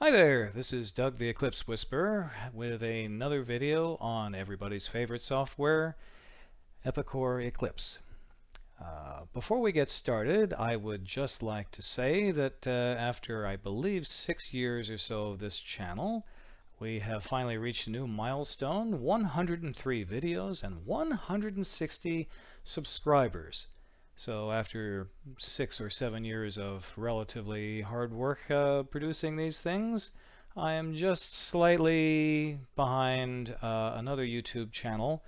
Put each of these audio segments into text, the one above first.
Hi there, this is Doug the Eclipse Whisperer with another video on everybody's favorite software, Epicor Eclipse. Before we get started, I would just like to say that after I believe 6 years or so of this channel, we have finally reached a new milestone, 103 videos and 160 subscribers. So after 6 or 7 years of relatively hard work producing these things, I am just slightly behind another YouTube channel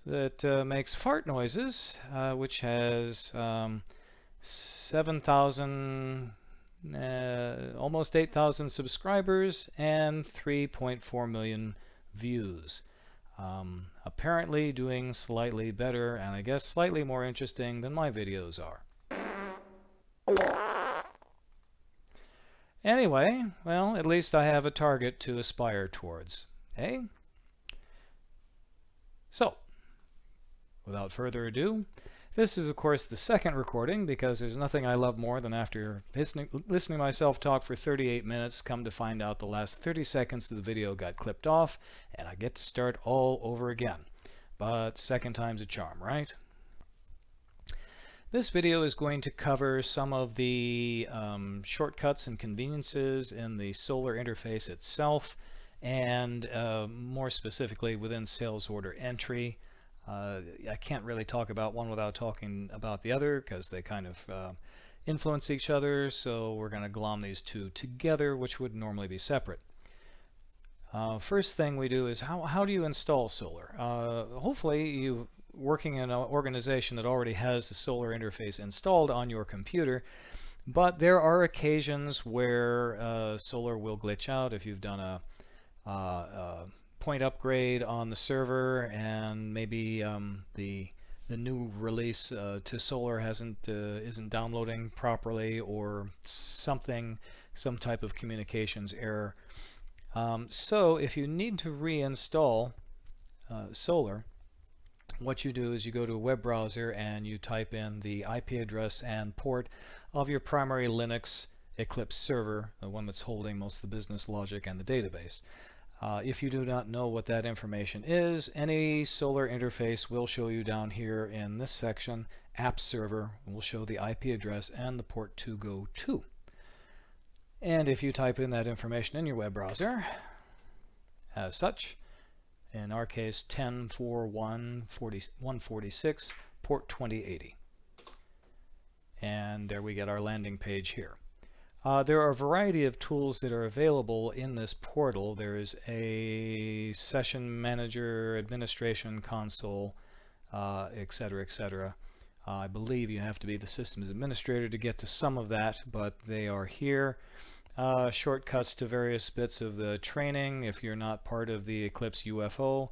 that makes fart noises, which has 7,000, almost 8,000 subscribers and 3.4 million views. Apparently doing slightly better and I guess slightly more interesting than my videos are. Anyway, well, at least I have a target to aspire towards, eh? So, without further ado, this is of course the second recording because there's nothing I love more than after listening to myself talk for 38 minutes, come to find out the last 30 seconds of the video got clipped off and I get to start all over again. But second time's a charm, right? This video is going to cover some of the shortcuts and conveniences in the solar interface itself, and more specifically within sales order entry. I can't really talk about one without talking about the other because they kind of influence each other, so we're going to glom these two together, which would normally be separate. First thing we do is how do you install solar? Hopefully you working in an organization that already has the solar interface installed on your computer, but there are occasions where solar will glitch out if you've done a point upgrade on the server and maybe the new release to solar isn't downloading properly, or some type of communications error. So if you need to reinstall solar, what you do is you go to a web browser and you type in the IP address and port of your primary Linux Eclipse server, the one that's holding most of the business logic and the database. If you do not know what that information is, any solar interface will show you down here in this section. App server will show the IP address and the port to go to. And if you type in that information in your web browser, as such, in our case 10.4.1.146, port 2080. And there we get our landing page here. There are a variety of tools that are available in this portal. There is a session manager, administration console, etc., etc. I believe you have to be the systems administrator to get to some of that, but they are here. Shortcuts to various bits of the training if you're not part of the Eclipse UFO.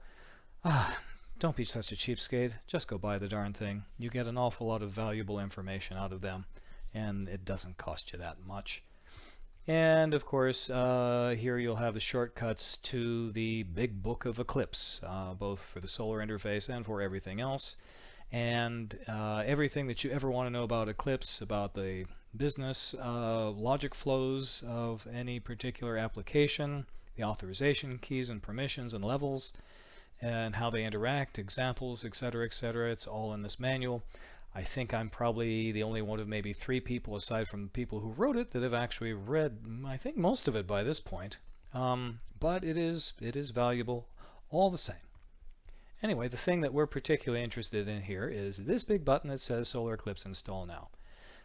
Don't be such a cheapskate. Just go buy the darn thing. You get an awful lot of valuable information out of them, and it doesn't cost you that much. And of course, here you'll have the shortcuts to the big book of Eclipse, both for the solar interface and for everything else. And everything that you ever want to know about Eclipse, about the business logic flows of any particular application, the authorization keys and permissions and levels, and how they interact, examples, etc., etc. It's all in this manual. I think I'm probably the only one of maybe 3 people, aside from the people who wrote it, that have actually read, I think, most of it by this point. But it is valuable all the same. Anyway, the thing that we're particularly interested in here is this big button that says Solar Eclipse Install Now.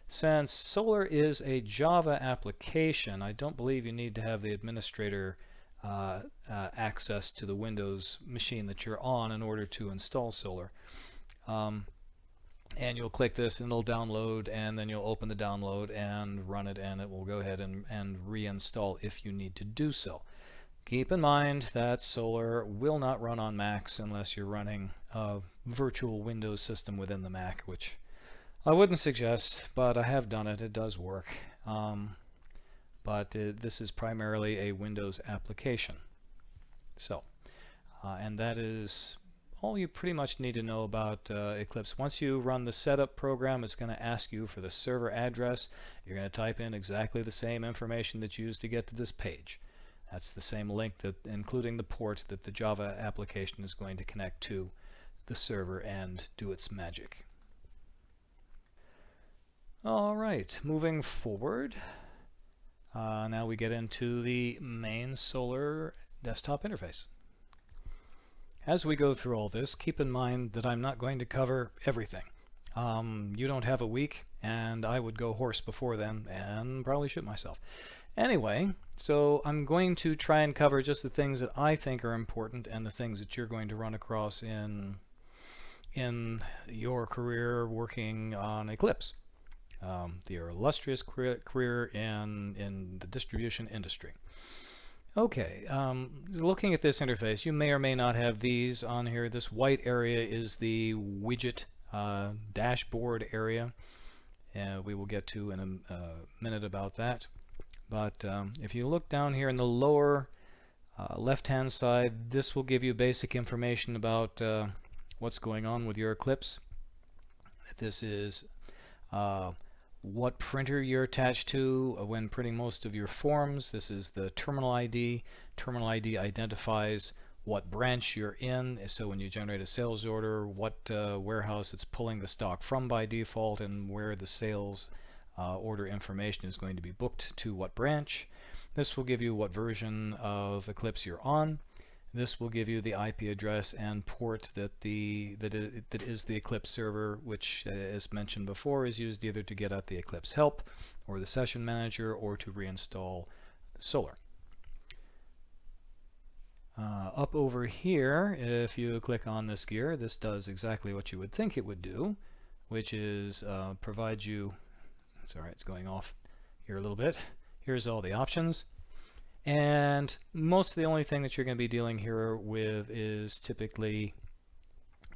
Since Solar is a Java application, I don't believe you need to have the administrator access to the Windows machine that you're on in order to install Solar. And you'll click this and it'll download, and then you'll open the download and run it, and it will go ahead and reinstall if you need to do so. Keep in mind that Solar will not run on Macs unless you're running a virtual Windows system within the Mac, which I wouldn't suggest, but I have done it. It does work. This is primarily a Windows application. So, and that is all you pretty much need to know about Eclipse. Once you run the setup program, it's going to ask you for the server address. You're going to type in exactly the same information that you used to get to this page. That's the same link, that including the port that the Java application is going to connect to the server and do its magic. All right, moving forward. Now we get into the main Solar desktop interface. As we go through all this, keep in mind that I'm not going to cover everything. You don't have a week, and I would go hoarse before then and probably shoot myself. Anyway, so I'm going to try and cover just the things that I think are important and the things that you're going to run across in your career working on Eclipse. Your illustrious career in the distribution industry. Okay, looking at this interface, you may or may not have these on here. This white area is the widget dashboard area. We will get to in a minute about that. But if you look down here in the lower left-hand side, this will give you basic information about what's going on with your Eclipse. This is what printer you're attached to when printing most of your forms. This is the terminal ID. Terminal ID identifies what branch you're in, so when you generate a sales order, what warehouse it's pulling the stock from by default, and where the sales order information is going to be booked to what branch. This will give you what version of Eclipse you're on. This will give you the IP address and port that is the Eclipse server, which, as mentioned before, is used either to get at the Eclipse help or the session manager or to reinstall Solar. Up over here, if you click on this gear, this does exactly what you would think it would do, which is provide you, sorry, it's going off here a little bit. Here's all the options. And most of the only thing that you're going to be dealing here with is typically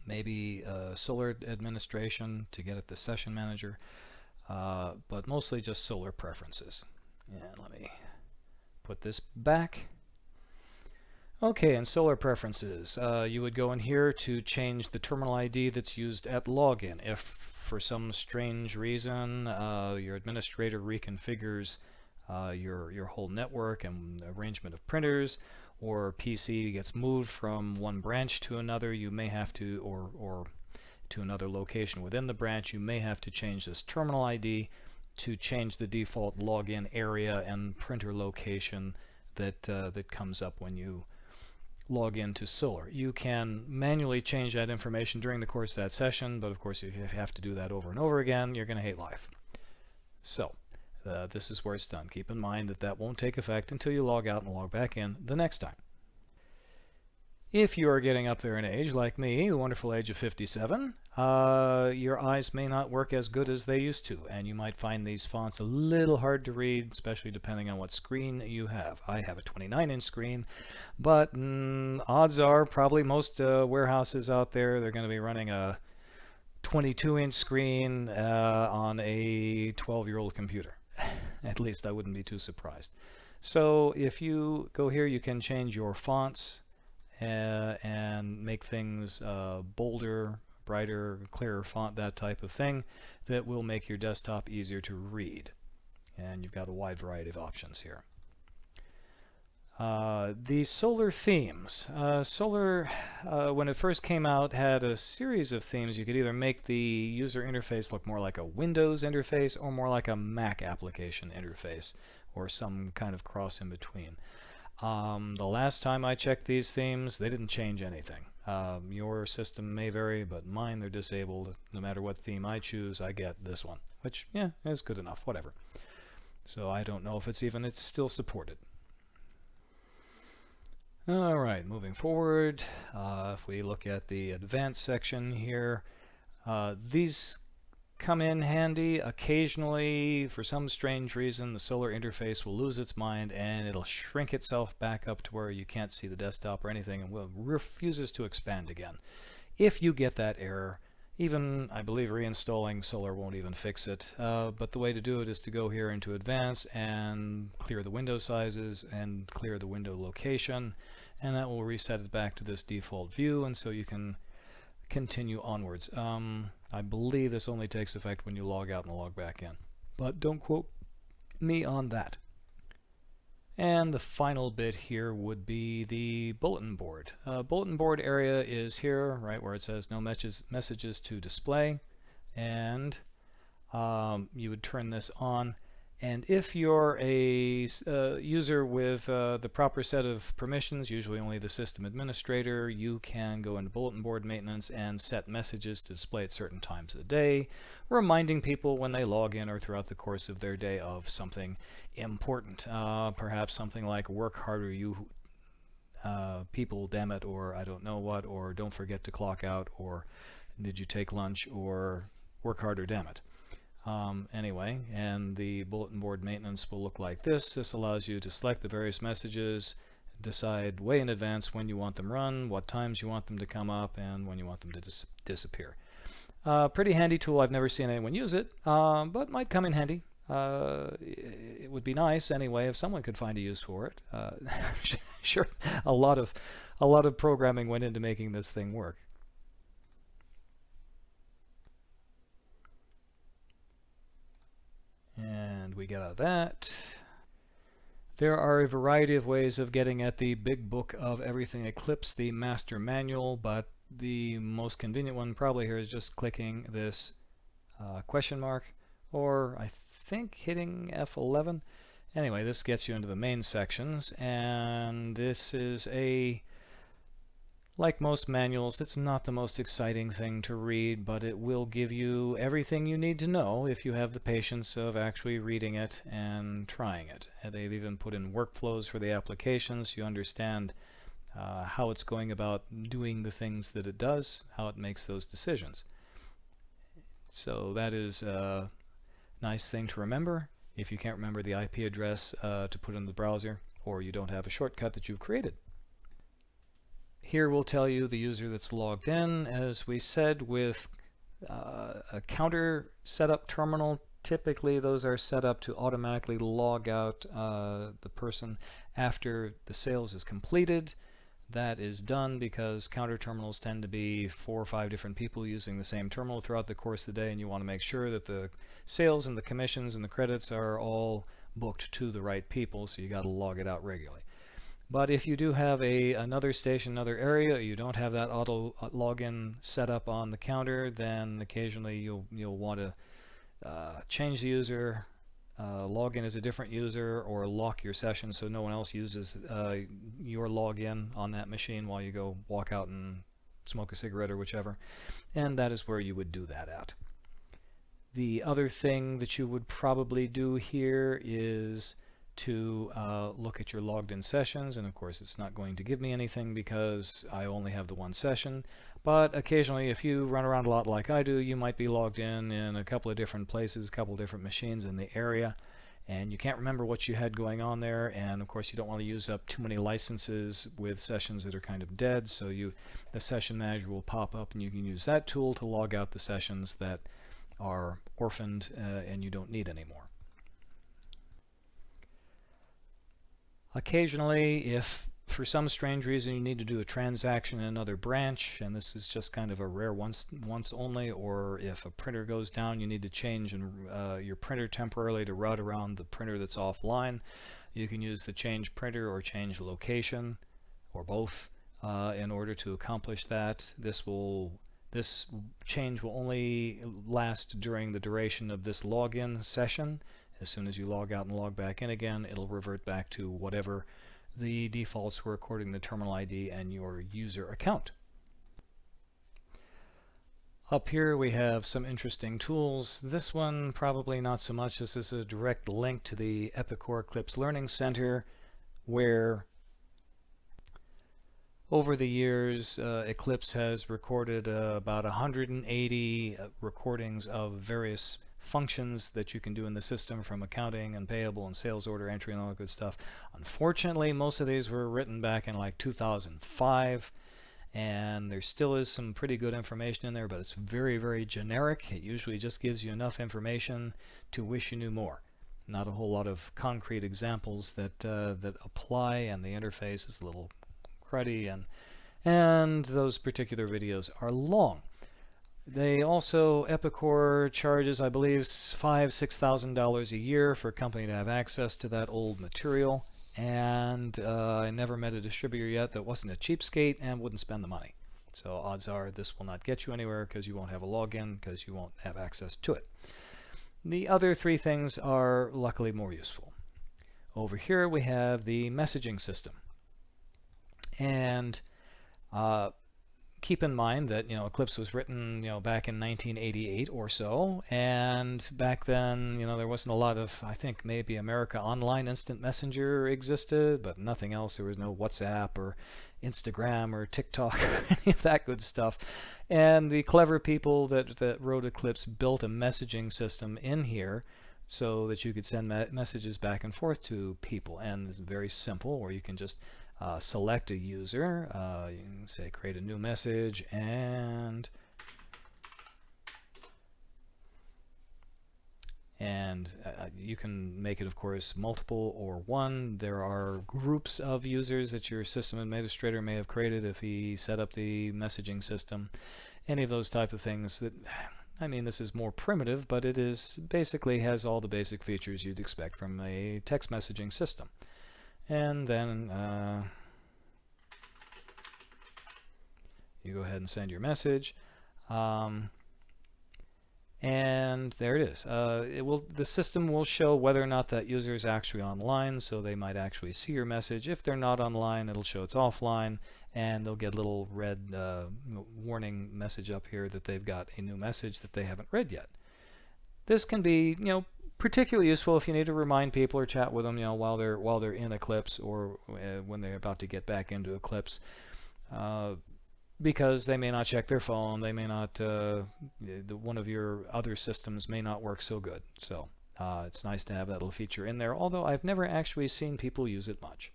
maybe Solar administration to get at the session manager, but mostly just Solar preferences. And let me put this back. Okay, in Solar preferences, you would go in here to change the terminal ID that's used at login. If for some strange reason your administrator reconfigures your whole network and arrangement of printers, or PC gets moved from one branch to another, you may have to, or to another location within the branch, you may have to change this terminal ID to change the default login area and printer location that comes up when you log into Solar. You can manually change that information during the course of that session, but of course if you have to do that over and over again, you're going to hate life. So this is where it's done. Keep in mind that that won't take effect until you log out and log back in the next time. If you are getting up there in age, like me, the wonderful age of 57, your eyes may not work as good as they used to, and you might find these fonts a little hard to read, especially depending on what screen you have. I have a 29-inch screen, but odds are probably most warehouses out there, they're going to be running a 22-inch screen on a 12-year-old computer. At least I wouldn't be too surprised. So if you go here, you can change your fonts and make things bolder, brighter, clearer font, that type of thing, that will make your desktop easier to read. And you've got a wide variety of options here. The Solar themes. Solar, when it first came out, had a series of themes. You could either make the user interface look more like a Windows interface or more like a Mac application interface, or some kind of cross in between. The last time I checked these themes, they didn't change anything. Your system may vary, but mine, they're disabled. No matter what theme I choose, I get this one, which, yeah, is good enough, whatever. So I don't know if it's still supported. All right, moving forward, if we look at the advanced section here, these come in handy. Occasionally, for some strange reason, the Solar interface will lose its mind and it'll shrink itself back up to where you can't see the desktop or anything, and refuses to expand again. If you get that error, even, I believe, reinstalling Solar won't even fix it, but the way to do it is to go here into Advanced and clear the window sizes and clear the window location, and that will reset it back to this default view, and so you can continue onwards. I believe this only takes effect when you log out and log back in, but don't quote me on that. And the final bit here would be the bulletin board. Bulletin board area is here, right where it says no messages to display, and you would turn this on. And if you're a user with the proper set of permissions, usually only the system administrator, you can go into bulletin board maintenance and set messages to display at certain times of the day, reminding people when they log in or throughout the course of their day of something important. Perhaps something like work harder, you people, damn it, or I don't know what, or don't forget to clock out, or did you take lunch, or work harder, damn it. Anyway, and the bulletin board maintenance will look like this. This allows you to select the various messages, decide way in advance when you want them run, what times you want them to come up, and when you want them to disappear. Pretty handy tool. I've never seen anyone use it, but might come in handy. It would be nice anyway if someone could find a use for it. Sure, a lot of programming went into making this thing work. And we get out of that. There are a variety of ways of getting at the big book of everything Eclipse, the master manual, but the most convenient one probably here is just clicking this question mark, or I think hitting F11. Anyway, this gets you into the main sections, and this is like most manuals, it's not the most exciting thing to read, but it will give you everything you need to know if you have the patience of actually reading it and trying it. They've even put in workflows for the applications so you understand how it's going about doing the things that it does, how it makes those decisions. So that is a nice thing to remember if you can't remember the IP address to put in the browser, or you don't have a shortcut that you've created. Here we'll tell you the user that's logged in. As we said, with a counter setup terminal, typically those are set up to automatically log out the person after the sales is completed. That is done because counter terminals tend to be 4 or 5 different people using the same terminal throughout the course of the day, and you want to make sure that the sales and the commissions and the credits are all booked to the right people, so you got to log it out regularly. But if you do have another station, another area, you don't have that auto login set up on the counter, then occasionally you'll want to change the user, log in as a different user, or lock your session so no one else uses your login on that machine while you go walk out and smoke a cigarette or whichever. And that is where you would do that at. The other thing that you would probably do here is to look at your logged in sessions, and of course it's not going to give me anything because I only have the one session, but occasionally if you run around a lot like I do, you might be logged in a couple of different places, a couple of different machines in the area, and you can't remember what you had going on there, and of course you don't want to use up too many licenses with sessions that are kind of dead, so the session manager will pop up and you can use that tool to log out the sessions that are orphaned and you don't need anymore. Occasionally, if for some strange reason you need to do a transaction in another branch, and this is just kind of a rare once only, or if a printer goes down, you need to change your printer temporarily to route around the printer that's offline, you can use the change printer or change location, or both, in order to accomplish that. This change will only last during the duration of this login session. As soon as you log out and log back in again, it'll revert back to whatever the defaults were according to the terminal ID and your user account. Up here we have some interesting tools. This one probably not so much. This is a direct link to the Epicor Eclipse Learning Center, where over the years Eclipse has recorded about 180 recordings of various functions that you can do in the system, from accounting and payable and sales order entry and all that good stuff. Unfortunately, most of these were written back in like 2005, and there still is some pretty good information in there, but it's very, very generic. It usually just gives you enough information to wish you knew more. Not a whole lot of concrete examples that apply, and the interface is a little cruddy, and those particular videos are long. They also, Epicor charges, I believe, $5,000–6,000 a year for a company to have access to that old material, and I never met a distributor yet that wasn't a cheapskate and wouldn't spend the money. So odds are this will not get you anywhere because you won't have a login, because you won't have access to it. The other three things are luckily more useful. Over here we have the messaging system. And keep in mind that Eclipse was written back in 1988 or so, and back then there wasn't a lot of, I think maybe America Online Instant Messenger existed, but nothing else. There was no WhatsApp or Instagram or TikTok or any of that good stuff. And the clever people that wrote Eclipse built a messaging system in here so that you could send messages back and forth to people, and it's very simple, where you can just select a user, you can say create a new message, and you can make it, of course, multiple or one. There are groups of users that your system administrator may have created if he set up the messaging system. Any of those type of things that, I mean, this is more primitive, but it is basically has all the basic features you'd expect from a text messaging system. And then you go ahead and send your message, and there it is. The system will show whether or not that user is actually online, so they might actually see your message. If they're not online, it'll show it's offline, and they'll get a little red warning message up here that they've got a new message that they haven't read yet. This can be particularly useful if you need to remind people or chat with them while they're in Eclipse, or when they're about to get back into Eclipse, because they may not check their phone, they may not one of your other systems may not work so good. So it's nice to have that little feature in there, although I've never actually seen people use it much.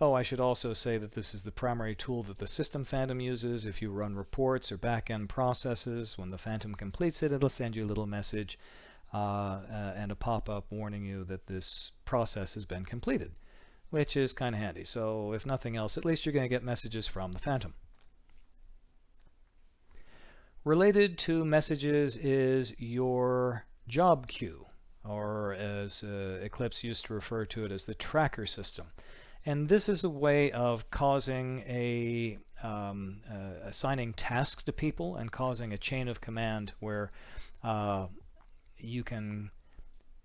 Oh, I should also say that this is the primary tool that the system Phantom uses. If you run reports or back-end processes, when the Phantom completes it, it'll send you a little message and a pop-up warning you that this process has been completed, which is kind of handy. So if nothing else, at least you're going to get messages from the Phantom. Related to messages is your job queue, or as Eclipse used to refer to it as the tracker system. And this is a way of causing assigning tasks to people and causing a chain of command where you can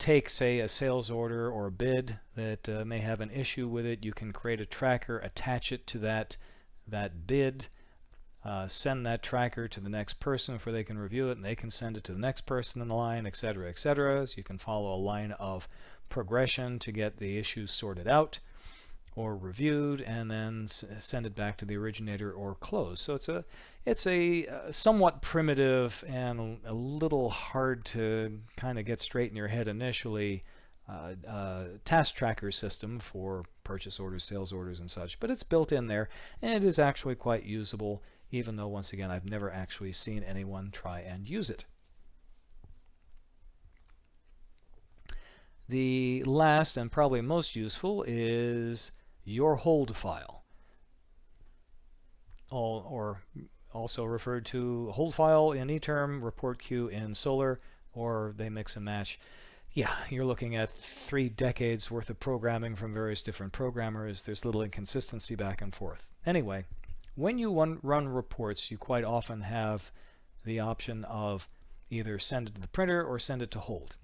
take, say, a sales order or a bid that may have an issue with it. You can create a tracker, attach it to that bid, send that tracker to the next person before they can review it, and they can send it to the next person in the line, etc., etc. So you can follow a line of progression to get the issues sorted out or reviewed, and then send it back to the originator or close. So it's a somewhat primitive and a little hard to kind of get straight in your head initially task tracker system for purchase orders, sales orders, and such, but it's built in there, and it is actually quite usable, even though, once again, I've never actually seen anyone try and use it. The last and probably most useful is your hold file, or also referred to hold file in eTerm, report queue in Solar, or they mix and match. Yeah, you're looking at 3 decades worth of programming from various different programmers. There's little inconsistency back and forth. Anyway, when you run reports, you quite often have the option of either send it to the printer or send it to hold.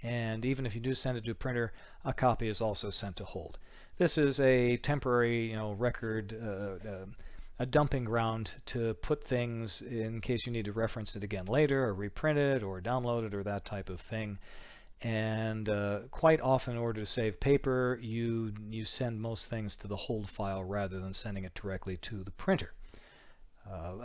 And even if you do send it to a printer, a copy is also sent to hold. This is a temporary, record, a dumping ground to put things in case you need to reference it again later, or reprint it, or download it, or that type of thing. And quite often, in order to save paper, you send most things to the hold file rather than sending it directly to the printer.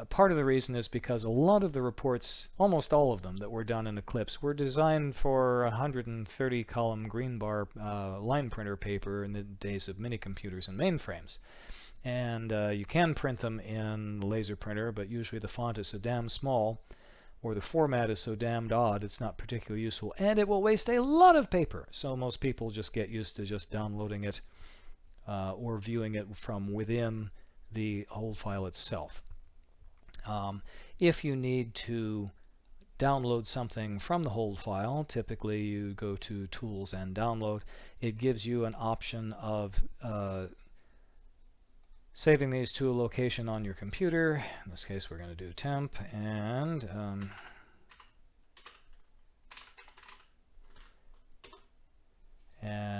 Part of the reason is because a lot of the reports, almost all of them that were done in Eclipse, were designed for 130 column green bar line printer paper in the days of mini computers and mainframes. And you can print them in the laser printer, but usually the font is so damn small, or the format is so damned odd, it's not particularly useful, and it will waste a lot of paper. So most people just get used to just downloading it or viewing it from within the hold file itself. If you need to download something from the hold file, typically you go to Tools and Download. It gives you an option of saving these to a location on your computer. In this case, we're going to do temp, and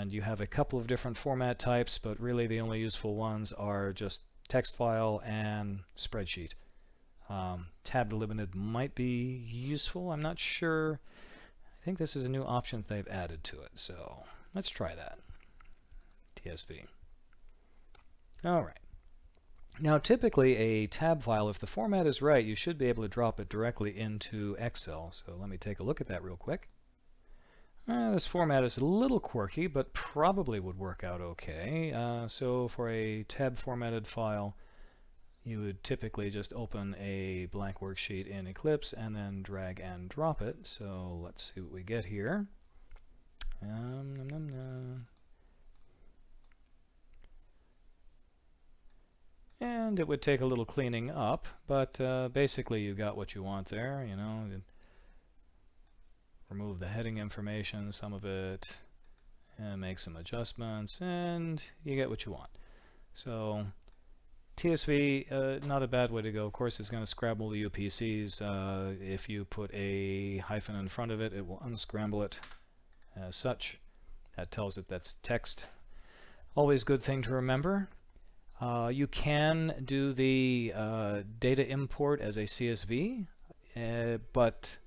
you have a couple of different format types, but really the only useful ones are just text file and spreadsheet. Tab delimited might be useful, I'm not sure. I think this is a new option they've added to it, so let's try that. TSV. Alright. Now typically a tab file, if the format is right, you should be able to drop it directly into Excel. So let me take a look at that real quick. This format is a little quirky, but probably would work out okay. So for a tab formatted file, you would typically just open a blank worksheet in Eclipse and then drag and drop it. So let's see what we get here. And it would take a little cleaning up, but basically you got what you want there, you know. Remove the heading information, some of it, and make some adjustments, and you get what you want. So TSV, not a bad way to go. Of course, it's going to scramble the UPCs. If you put a hyphen in front of it, it will unscramble it as such. That tells it that's text. Always a good thing to remember. You can do the data import as a CSV, but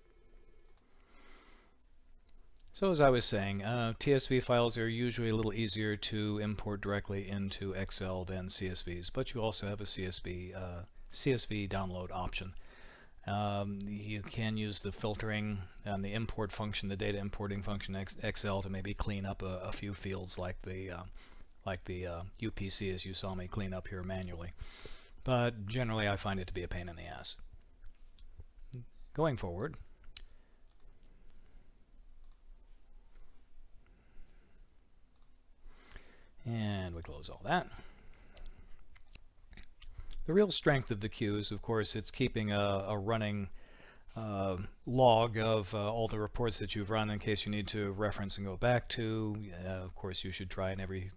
so as I was saying, TSV files are usually a little easier to import directly into Excel than CSVs, but you also have a CSV download option. You can use the filtering and the import function, the data importing function Excel, to maybe clean up a few fields like the UPC, as you saw me clean up here manually. But generally I find it to be a pain in the ass. Going forward, and we close all that. The real strength of the queue is, of course, it's keeping a running log of all the reports that you've run in case you need to reference and go back to. Of course, you should try and every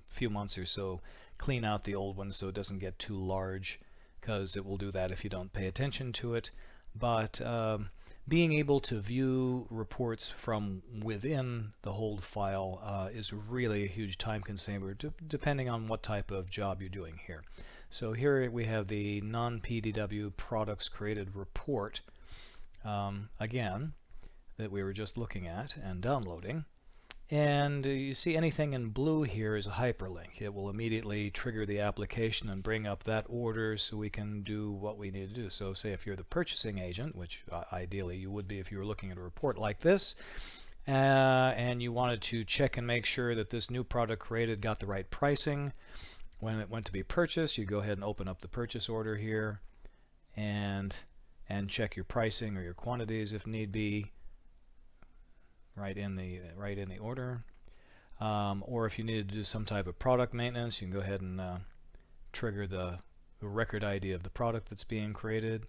few months or so clean out the old ones so it doesn't get too large, because it will do that if you don't pay attention to it. But being able to view reports from within the hold file is really a huge time consumer, depending on what type of job you're doing here. So here we have the non-PDW products created report, again, that we were just looking at and downloading. And you see anything in blue here is a hyperlink. It will immediately trigger the application and bring up that order so we can do what we need to do. So say if you're the purchasing agent, which ideally you would be if you were looking at a report like this, and you wanted to check and make sure that this new product created got the right pricing when it went to be purchased, you go ahead and open up the purchase order here and check your pricing or your quantities if need be right in the order. Or if you needed to do some type of product maintenance, you can go ahead and trigger the record ID of the product that's being created.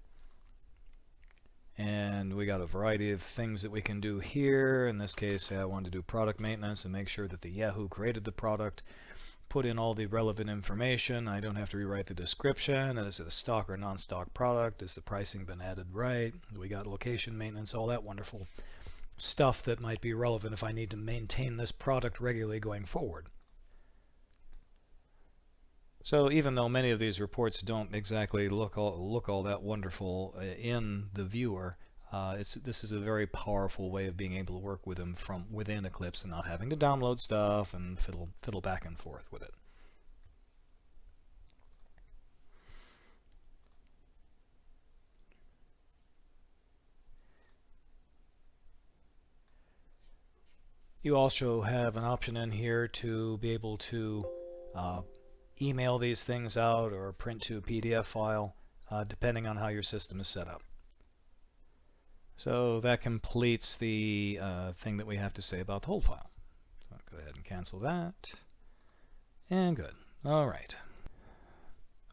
And we got a variety of things that we can do here. In this case, I wanted to do product maintenance and make sure that the Yahoo created the product, put in all the relevant information. I don't have to rewrite the description. Is it a stock or non-stock product? Has the pricing been added right? We got location maintenance, all that wonderful stuff that might be relevant if I need to maintain this product regularly going forward. So even though many of these reports don't exactly look all that wonderful in the viewer, this is a very powerful way of being able to work with them from within Eclipse and not having to download stuff and fiddle back and forth with it. You also have an option in here to be able to email these things out or print to a PDF file, depending on how your system is set up. So that completes the thing that we have to say about the whole file. So I'll go ahead and cancel that. And good. All right.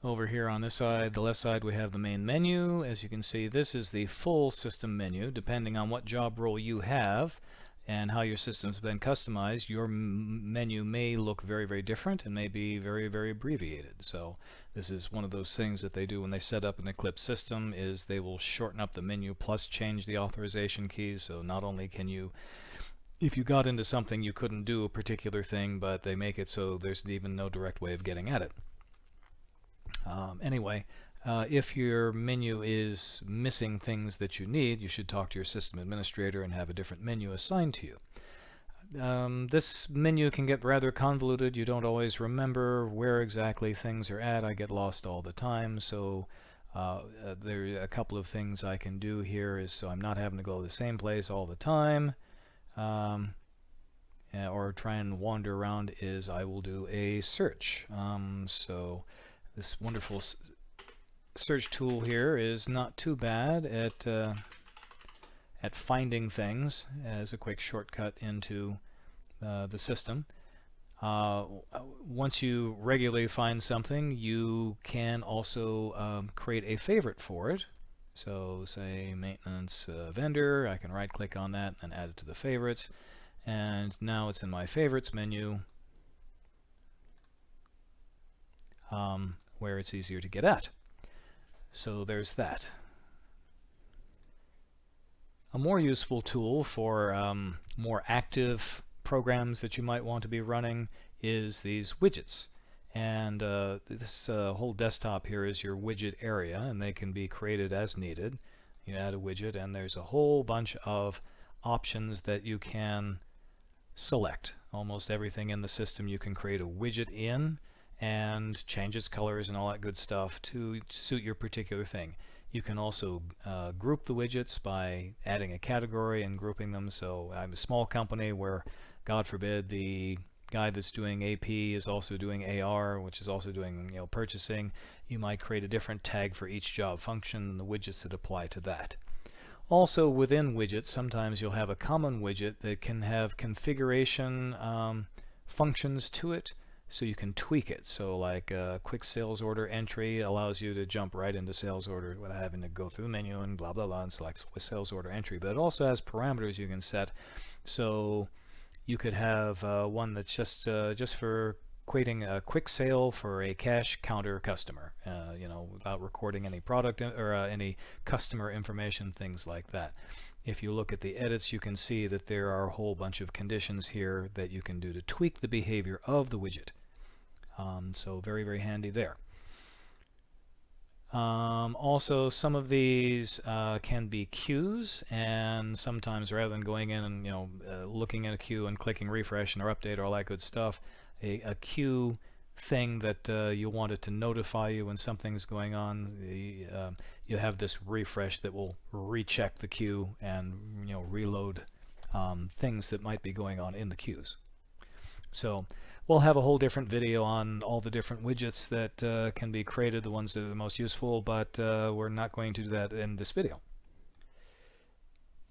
Over here on this side, the left side, we have the main menu. As you can see, this is the full system menu. Depending on what job role you have and how your system's been customized, your menu may look very, very different and may be very, very abbreviated. So this is one of those things that they do when they set up an Eclipse system, is they will shorten up the menu plus change the authorization keys. So not only can you, if you got into something, you couldn't do a particular thing, but they make it so there's even no direct way of getting at it. Anyway, if your menu is missing things that you need, you should talk to your system administrator and have a different menu assigned to you. This menu can get rather convoluted. You don't always remember where exactly things are at. I get lost all the time, so there are a couple of things I can do here, is so I'm not having to go to the same place all the time. Or try and wander around, is I will do a search. So this wonderful search tool here is not too bad at finding things as a quick shortcut into the system. Once you regularly find something, you can also create a favorite for it. So say maintenance vendor, I can right click on that and add it to the favorites, and now it's in my favorites menu, where it's easier to get at. So there's that. A more useful tool for more active programs that you might want to be running is these widgets. And this whole desktop here is your widget area, and they can be created as needed. You add a widget, and there's a whole bunch of options that you can select. Almost everything in the system you can create a widget in and change its colors and all that good stuff to suit your particular thing. You can also group the widgets by adding a category and grouping them. So I'm a small company where, God forbid, the guy that's doing AP is also doing AR, which is also doing purchasing. You might create a different tag for each job function and the widgets that apply to that. Also within widgets, sometimes you'll have a common widget that can have configuration functions to it, so you can tweak it. So like a quick sales order entry allows you to jump right into sales order without having to go through the menu and blah blah blah and select sales order entry. But it also has parameters you can set. So you could have one that's just for creating a quick sale for a cash counter customer, without recording any product or any customer information, things like that. If you look at the edits, you can see that there are a whole bunch of conditions here that you can do to tweak the behavior of the widget. So very, very handy there. Also, some of these can be queues, and sometimes rather than going in and looking at a queue and clicking refresh or update or all that good stuff, a queue thing that you want it to notify you when something's going on, you have this refresh that will recheck the queue and reload things that might be going on in the queues. So we'll have a whole different video on all the different widgets that can be created, the ones that are the most useful, but we're not going to do that in this video.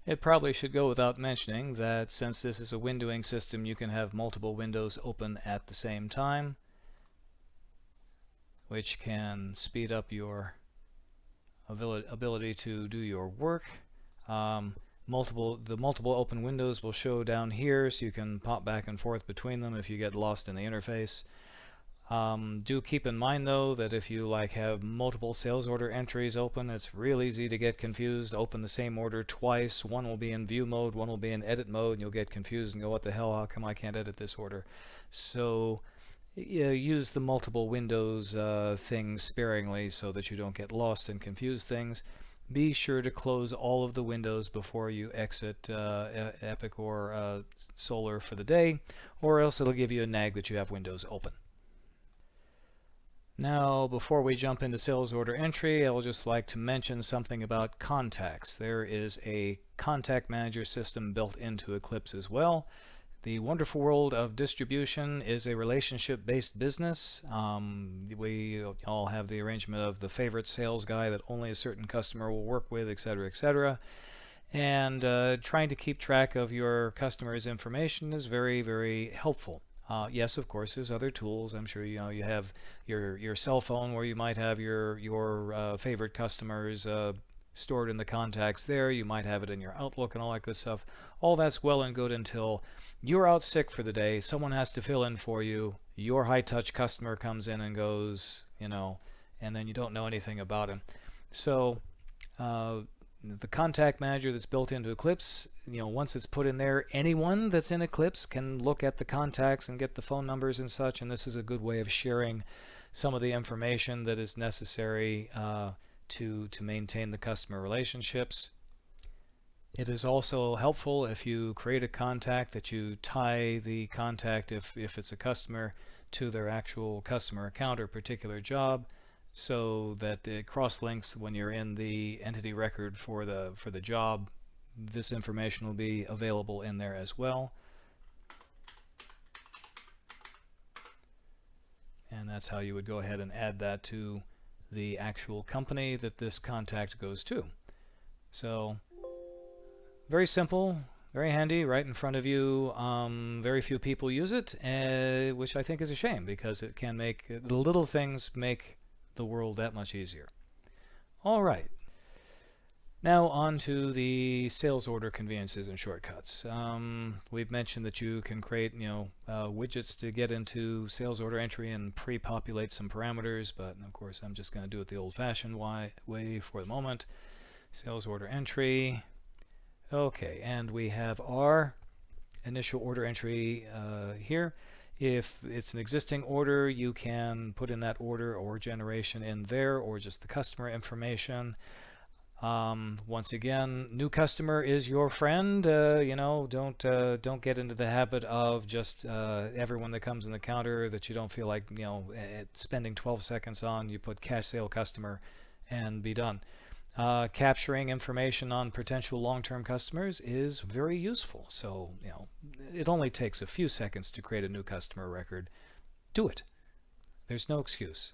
It probably should go without mentioning that since this is a windowing system, you can have multiple windows open at the same time, which can speed up your ability to do your work. The multiple open windows will show down here, so you can pop back and forth between them if you get lost in the interface. Do keep in mind though that if you have multiple sales order entries open, it's real easy to get confused. Open the same order twice. One will be in view mode, one will be in edit mode, and you'll get confused and go, what the hell, how come I can't edit this order? So use the multiple windows thing sparingly so that you don't get lost and confuse things. Be sure to close all of the windows before you exit Epic or Solar for the day, or else it'll give you a nag that you have windows open. Now, before we jump into sales order entry, I would just like to mention something about contacts. There is a contact manager system built into Eclipse as well. The wonderful world of distribution is a relationship-based business. We all have the arrangement of the favorite sales guy that only a certain customer will work with, etc., etc. And trying to keep track of your customers' information is very, very helpful. Yes, of course, there's other tools. I'm sure you have your cell phone where you might have your favorite customers stored in the contacts there. You might have it in your Outlook and all that good stuff. All that's well and good until you're out sick for the day. Someone has to fill in for you. Your high-touch customer comes in and goes, and then you don't know anything about him. So the contact manager that's built into Eclipse, once it's put in there, anyone that's in Eclipse can look at the contacts and get the phone numbers and such, and this is a good way of sharing some of the information that is necessary to maintain the customer relationships. It is also helpful if you create a contact that you tie the contact, if it's a customer, to their actual customer account or particular job, so that it cross-links when you're in the entity record for the job. This information will be available in there as well. And that's how you would go ahead and add that to the actual company that this contact goes to. So very simple, very handy, right in front of you. Very few people use it, which I think is a shame, because it can make the little things make the world that much easier. All right. Now on to the sales order conveniences and shortcuts. We've mentioned that you can create, widgets to get into sales order entry and pre-populate some parameters, but of course I'm just going to do it the old-fashioned way for the moment. Sales order entry. Okay, and we have our initial order entry here. If it's an existing order, you can put in that order or generation in there, or just the customer information. Once again, new customer is your friend. Don't get into the habit of just everyone that comes in the counter that you don't feel like spending 12 seconds on. You put cash sale customer and be done. Capturing information on potential long-term customers is very useful. So, it only takes a few seconds to create a new customer record. Do it. There's no excuse.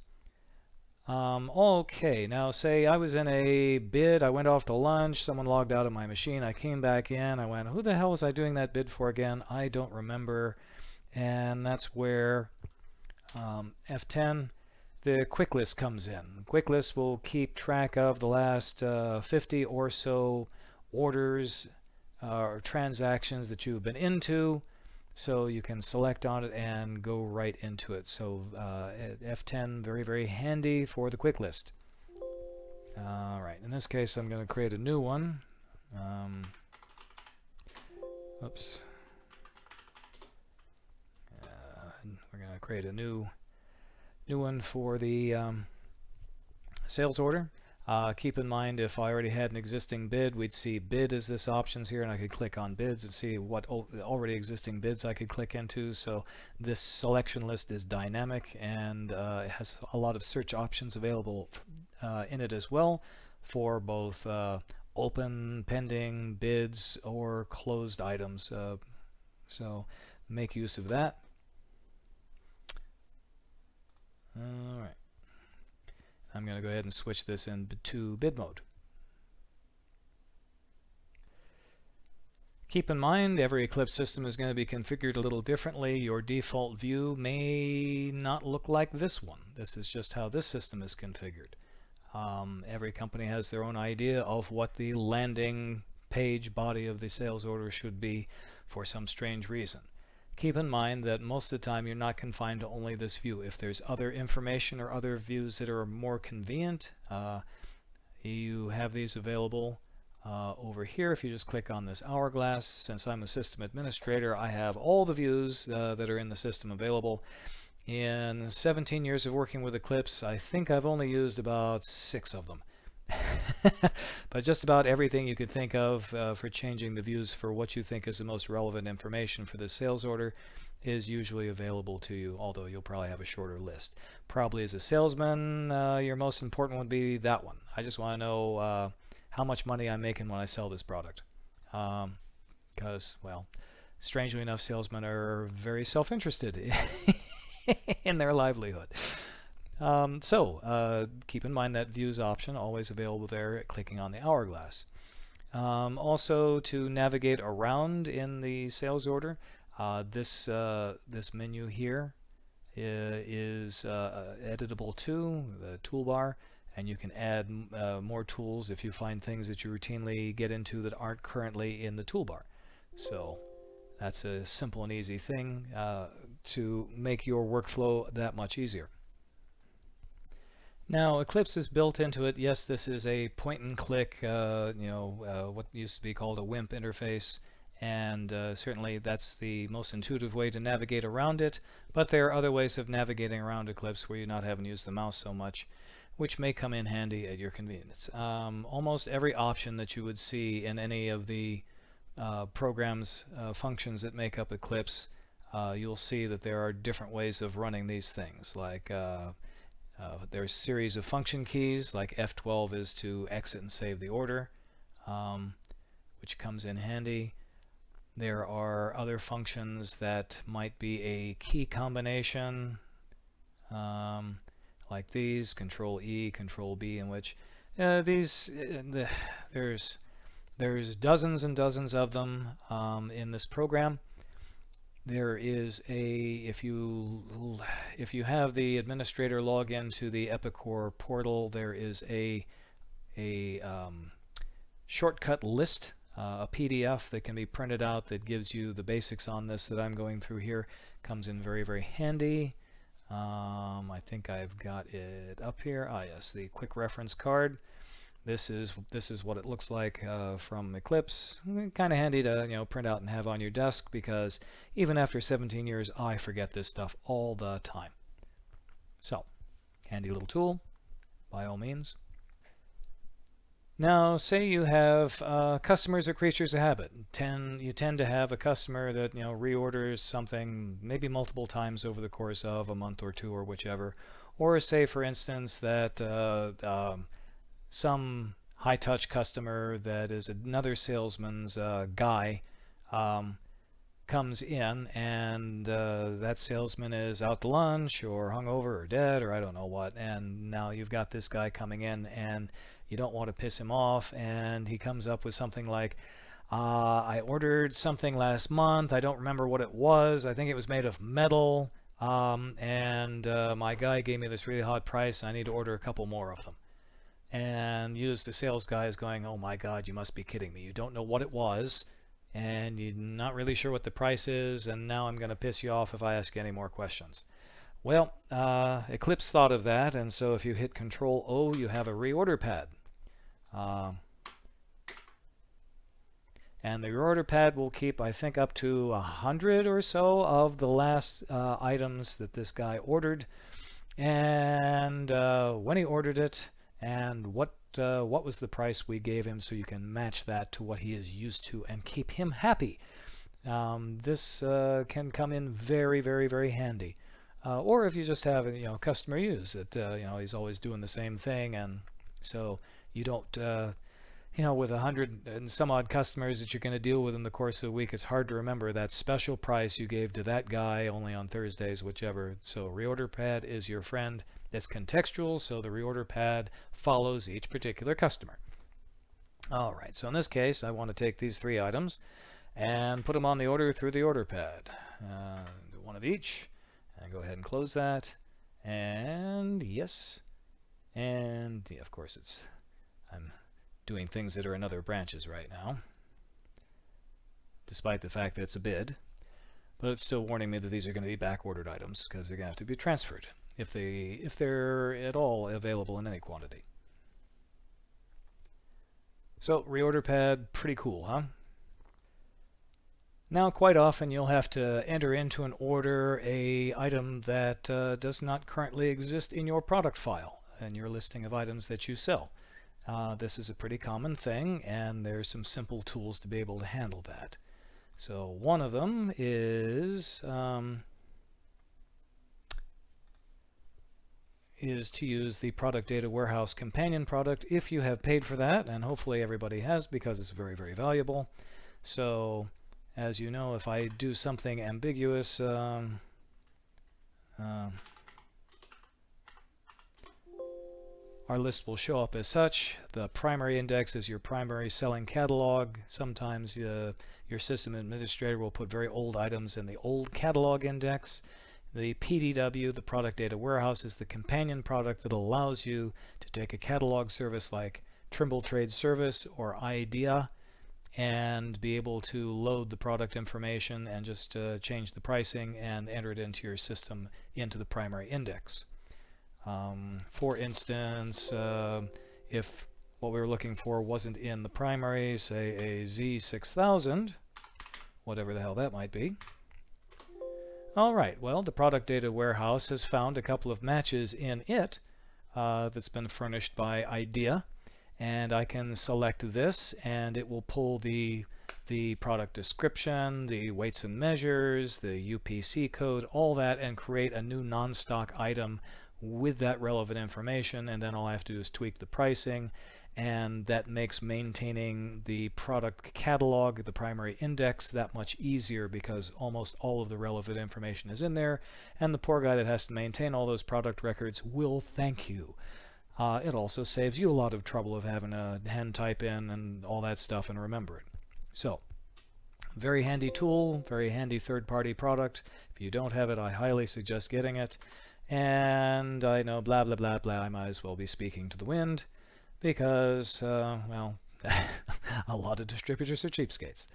Okay, now say I was in a bid, I went off to lunch, someone logged out of my machine, I came back in, I went, who the hell was I doing that bid for again? I don't remember. And that's where F10, the quick list comes in. Quick list will keep track of the last 50 or so orders or transactions that you've been into, so you can select on it and go right into it. So F10, very, very handy for the quick list. All right, in this case I'm going to create a new one. Oops. We're going to create a new one for the sales order. Keep in mind, if I already had an existing bid, we'd see bid as this options here, and I could click on bids and see what already existing bids I could click into. So this selection list is dynamic, and it has a lot of search options available in it as well, for both open, pending, bids, or closed items. So make use of that. All right. I'm going to go ahead and switch this into bid mode. Keep in mind, every Eclipse system is going to be configured a little differently. Your default view may not look like this one. This is just how this system is configured. Every company has their own idea of what the landing page body of the sales order should be for some strange reason. Keep in mind that most of the time you're not confined to only this view. If there's other information or other views that are more convenient, you have these available over here. If you just click on this hourglass, since I'm a system administrator, I have all the views that are in the system available. In 17 years of working with Eclipse, I think I've only used about 6 of them. But just about everything you could think of for changing the views for what you think is the most relevant information for the sales order is usually available to you, although you'll probably have a shorter list. Probably as a salesman, your most important would be that one. I just want to know how much money I'm making when I sell this product. Because, well, strangely enough, salesmen are very self-interested in their livelihood. Keep in mind that views option, always available there, clicking on the hourglass. Also, to navigate around in the sales order, This menu here is editable too, the toolbar, and you can add more tools if you find things that you routinely get into that aren't currently in the toolbar. So that's a simple and easy thing to make your workflow that much easier. Now Eclipse is built into it. Yes, this is a point and click, what used to be called a WIMP interface, and certainly that's the most intuitive way to navigate around it, but there are other ways of navigating around Eclipse where you're not having to use the mouse so much, which may come in handy at your convenience. Almost every option that you would see in any of the programs, functions that make up Eclipse, you'll see that there are different ways of running these things. Like there's a series of function keys, like F12 is to exit and save the order, which comes in handy. There are other functions that might be a key combination, like these, Control E, Control B, in which there's dozens and dozens of them in this program. There is if you have the administrator log into the Epicor portal, there is a shortcut list, a PDF that can be printed out that gives you the basics on this that I'm going through here. Comes in very, very handy. I think I've got it up here. Ah, yes, the quick reference card. This is what it looks like from Eclipse. Kind of handy to print out and have on your desk, because even after 17 years, I forget this stuff all the time. So, handy little tool, by all means. Now, say you have customers or creatures of habit. You tend to have a customer that reorders something maybe multiple times over the course of a month or two or whichever. Or say, for instance, that some high-touch customer that is another salesman's guy comes in, and that salesman is out to lunch or hungover or dead or I don't know what, and now you've got this guy coming in and you don't want to piss him off, and he comes up with something like, I ordered something last month, I don't remember what it was, I think it was made of metal, and my guy gave me this really hot price, I need to order a couple more of them. And you as the sales guy is going, oh my god, you must be kidding me, you don't know what it was, and you're not really sure what the price is, and now I'm going to piss you off if I ask you any more questions. Well, Eclipse thought of that, and so if you hit Control O, you have a reorder pad. And the reorder pad will keep, I think, up to 100 or so of the last items that this guy ordered, and when he ordered it, and what was the price we gave him, so you can match that to what he is used to and keep him happy. This can come in very, very, very handy. Or if you just have customer use that he's always doing the same thing, and so you don't with 100 and some odd customers that you're going to deal with in the course of a week, it's hard to remember that special price you gave to that guy only on Thursdays, whichever. So reorder pad is your friend. It's contextual, so the reorder pad follows each particular customer. All right, so in this case, I want to take these 3 items and put them on the order through the order pad. Do one of each, and go ahead and close that. And yes, and yeah, of course I'm doing things that are in other branches right now, despite the fact that it's a bid, but it's still warning me that these are going to be back-ordered items because they're going to have to be transferred if they're at all available in any quantity. So reorder pad, pretty cool, huh? Now, quite often you'll have to enter into an order a item that does not currently exist in your product file and your listing of items that you sell. This is a pretty common thing, and there's some simple tools to be able to handle that. So one of them is to use the Product Data Warehouse companion product if you have paid for that, and hopefully everybody has, because it's very, very valuable. So as you know, if I do something ambiguous, our list will show up as such. The primary index is your primary selling catalog. Sometimes your system administrator will put very old items in the old catalog index. The PDW, the product data warehouse, is the companion product that allows you to take a catalog service like Trimble Trade Service or IDEA and be able to load the product information and just change the pricing and enter it into your system into the primary index. For instance, if what we were looking for wasn't in the primary, say a Z6000, whatever the hell that might be. Alright, well, the product data warehouse has found a couple of matches in it that's been furnished by IDEA, and I can select this and it will pull the product description, the weights and measures, the UPC code, all that, and create a new non-stock item with that relevant information, and then all I have to do is tweak the pricing, and that makes maintaining the product catalog, the primary index, that much easier because almost all of the relevant information is in there, and the poor guy that has to maintain all those product records will thank you. It also saves you a lot of trouble of having to hand type in and all that stuff and remember it. So, very handy tool, very handy third-party product. If you don't have it, I highly suggest getting it. And I know blah blah blah blah, I might as well be speaking to the wind because, well, a lot of distributors are cheapskates.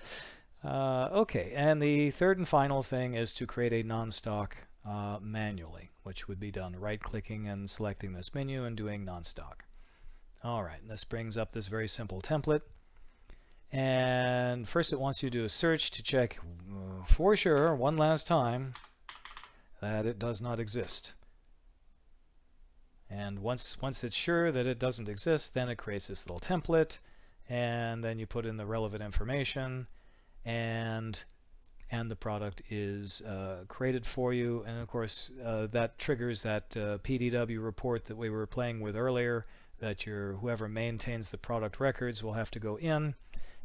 Okay, and the third and final thing is to create a non-stock manually, which would be done right-clicking and selecting this menu and doing non-stock. Alright, this brings up this very simple template. And first it wants you to do a search to check for sure, one last time, that it does not exist. And once it's sure that it doesn't exist, then it creates this little template, and then you put in the relevant information, and the product is created for you. And of course that triggers that PDW report that we were playing with earlier, that whoever maintains the product records will have to go in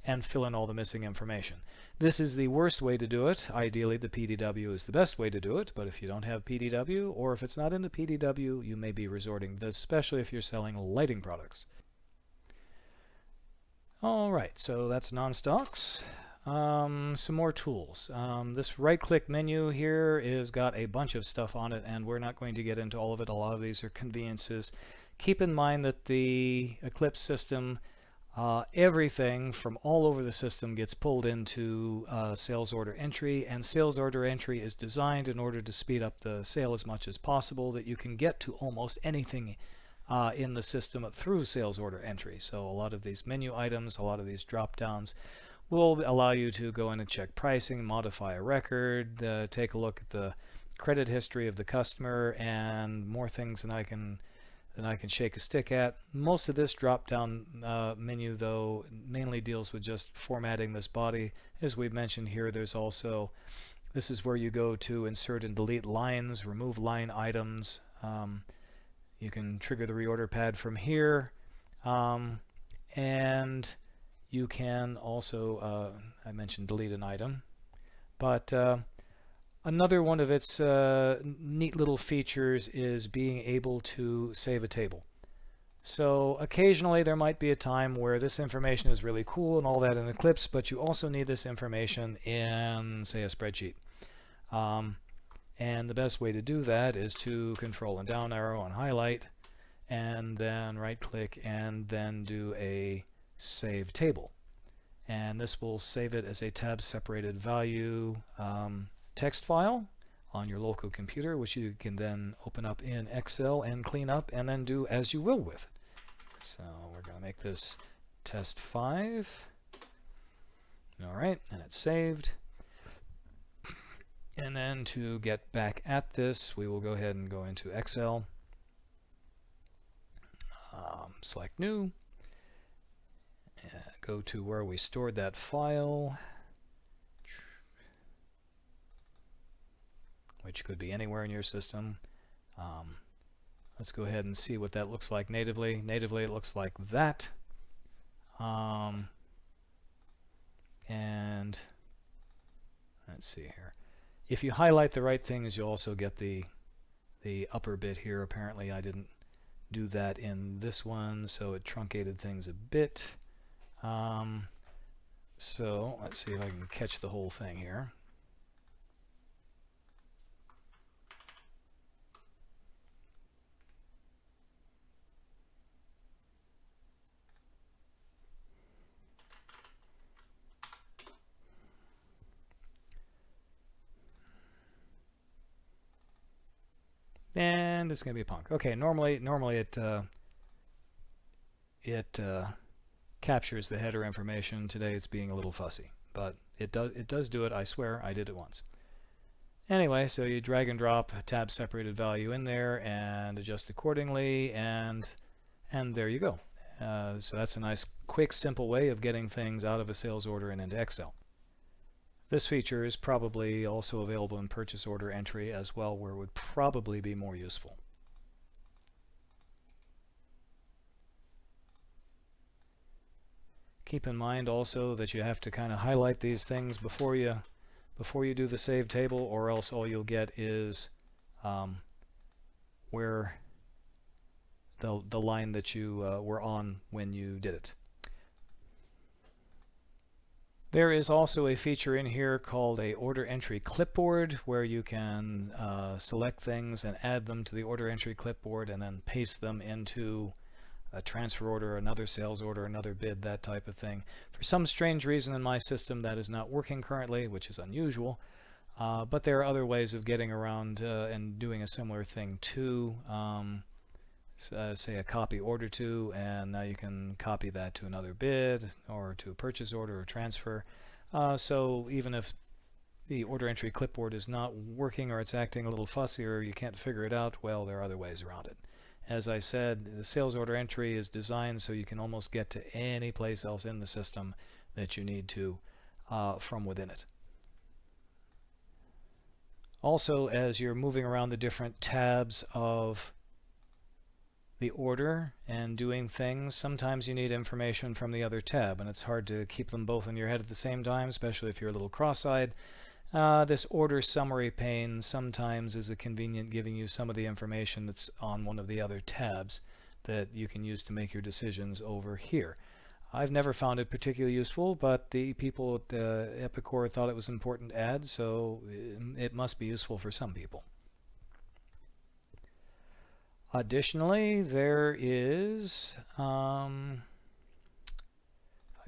and fill in all the missing information. This is the worst way to do it. Ideally, the PDW is the best way to do it, but if you don't have PDW, or if it's not in the PDW, you may be resorting to this, especially if you're selling lighting products. Alright, so that's non-stocks. Some more tools. This right-click menu here is got a bunch of stuff on it, and we're not going to get into all of it. A lot of these are conveniences. Keep in mind that the Eclipse system, everything from all over the system gets pulled into sales order entry, and sales order entry is designed in order to speed up the sale as much as possible, that you can get to almost anything in the system through sales order entry. So a lot of these menu items, a lot of these drop downs will allow you to go in and check pricing, modify a record, take a look at the credit history of the customer, and more things than I can shake a stick at. Most of this drop-down menu, though, mainly deals with just formatting this body. As we've mentioned here, there's also, this is where you go to insert and delete lines, remove line items. You can trigger the reorder pad from here. And you can also, I mentioned delete an item, but another one of its neat little features is being able to save a table. So occasionally there might be a time where this information is really cool and all that in Eclipse, but you also need this information in, say, a spreadsheet. And the best way to do that is to control and down arrow and highlight, and then right click and then do a save table. And this will save it as a tab separated value text file on your local computer, which you can then open up in Excel and clean up and then do as you will with it. So we're going to make this test 5. Alright, and it's saved. And then to get back at this, we will go ahead and go into Excel, select new, go to where we stored that file, which could be anywhere in your system. Let's go ahead and see what that looks like natively. Natively it looks like that. And let's see here. If you highlight the right things, you'll also get the upper bit here. Apparently I didn't do that in this one, so it truncated things a bit. So let's see if I can catch the whole thing here. And it's going to be a punk. Okay, normally it captures the header information. Today it's being a little fussy, but it does do it. I swear I did it once. Anyway, so you drag and drop a tab separated value in there and adjust accordingly, and there you go. So that's a nice, quick, simple way of getting things out of a sales order and into Excel. This feature is probably also available in purchase order entry as well, where it would probably be more useful. Keep in mind also that you have to kind of highlight these things before you do the save table, or else all you'll get is where the line that you were on when you did it. There is also a feature in here called a order entry clipboard, where you can select things and add them to the order entry clipboard and then paste them into a transfer order, another sales order, another bid, that type of thing. For some strange reason in my system that is not working currently, which is unusual, but there are other ways of getting around and doing a similar thing too. Say a copy order to, and now you can copy that to another bid or to a purchase order or transfer. So even if the order entry clipboard is not working, or it's acting a little fussy, or you can't figure it out, well, there are other ways around it. As I said, the sales order entry is designed so you can almost get to any place else in the system that you need to from within it. Also, as you're moving around the different tabs of the order and doing things, sometimes you need information from the other tab, and it's hard to keep them both in your head at the same time, especially if you're a little cross-eyed. This order summary pane sometimes is a convenient, giving you some of the information that's on one of the other tabs that you can use to make your decisions over here. I've never found it particularly useful, but the people at Epicor thought it was important to add, so it must be useful for some people. Additionally, there is, if I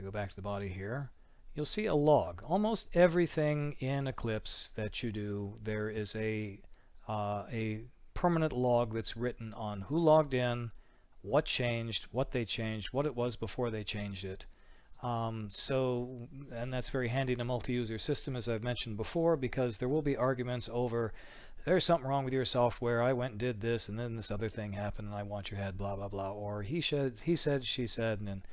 go back to the body here, you'll see a log. Almost everything in Eclipse that you do, there is a permanent log that's written on who logged in, what changed, what they changed, what it was before they changed it. And that's very handy in a multi-user system, as I've mentioned before, because there will be arguments over, there's something wrong with your software, I went and did this, and then this other thing happened, and I want your head, blah, blah, blah. Or he said, she said, and then,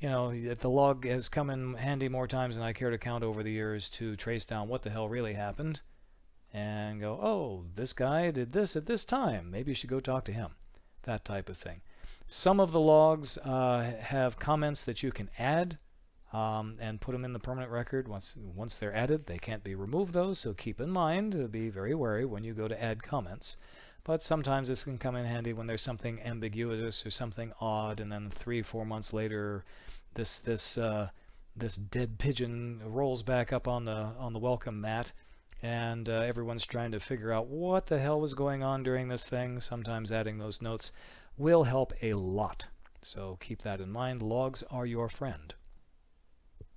you know, the log has come in handy more times than I care to count over the years to trace down what the hell really happened and go, oh, this guy did this at this time. Maybe you should go talk to him. That type of thing. Some of the logs have comments that you can add and put them in the permanent record. Once they're added, they can't be removed, those, so keep in mind, be very wary when you go to add comments. But sometimes this can come in handy when there's something ambiguous or something odd, and then 3-4 months later, this dead pigeon rolls back up on the welcome mat, and everyone's trying to figure out what the hell was going on during this thing. Sometimes adding those notes will help a lot. So keep that in mind. Logs are your friend.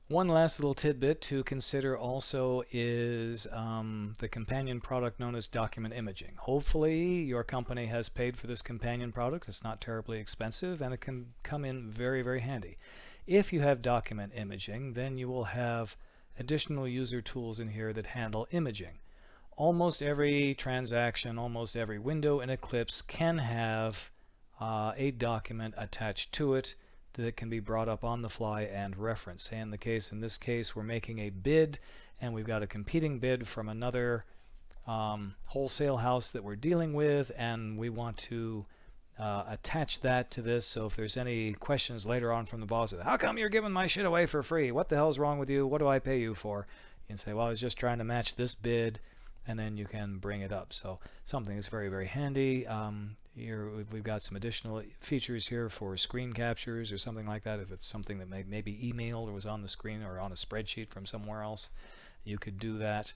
One last little tidbit to consider also is the companion product known as document imaging. Hopefully your company has paid for this companion product. It's not terribly expensive, and it can come in very, very handy. If you have document imaging, then you will have additional user tools in here that handle imaging. Almost every transaction, almost every window in Eclipse can have a document attached to it that can be brought up on the fly and referenced. Say in this case, we're making a bid, and we've got a competing bid from another wholesale house that we're dealing with, and we want to attach that to this. So if there's any questions later on from the boss, how come you're giving my shit away for free? What the hell's wrong with you? What do I pay you for? You can say, well, I was just trying to match this bid and then you can bring it up. So something that's very, very handy. Here we've got some additional features here for screen captures or something like that. If it's something that may be emailed or was on the screen or on a spreadsheet from somewhere else, you could do that.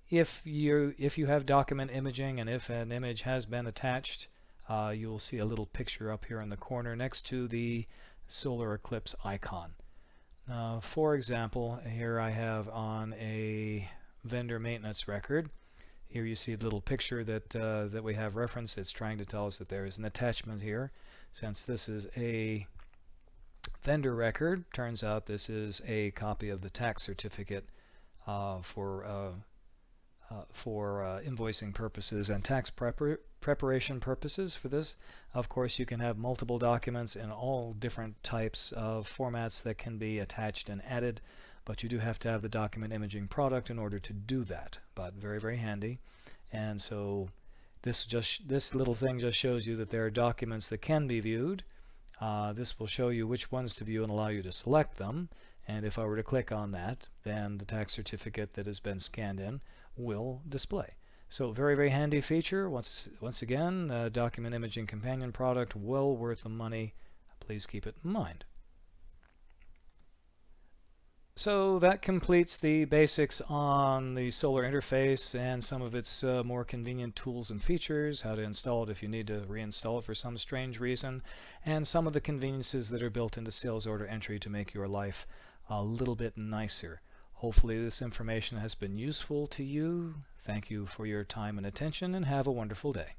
If you have document imaging, and if an image has been attached, you'll see a little picture up here in the corner next to the solar eclipse icon. For example, here I have on a vendor maintenance record. Here you see a little picture that we have referenced. It's trying to tell us that there is an attachment here. Since this is a vendor record, turns out this is a copy of the tax certificate for invoicing purposes and tax preparation purposes for this. Of course, you can have multiple documents in all different types of formats that can be attached and added, but you do have to have the document imaging product in order to do that. But very, very handy. And so this little thing just shows you that there are documents that can be viewed. This will show you which ones to view and allow you to select them. And if I were to click on that, then the tax certificate that has been scanned in will display. So very, very handy feature. Once again, document imaging companion product, well worth the money. Please keep it in mind. So that completes the basics on the solar interface and some of its more convenient tools and features, how to install it if you need to reinstall it for some strange reason, and some of the conveniences that are built into sales order entry to make your life a little bit nicer. Hopefully this information has been useful to you. Thank you for your time and attention, and have a wonderful day.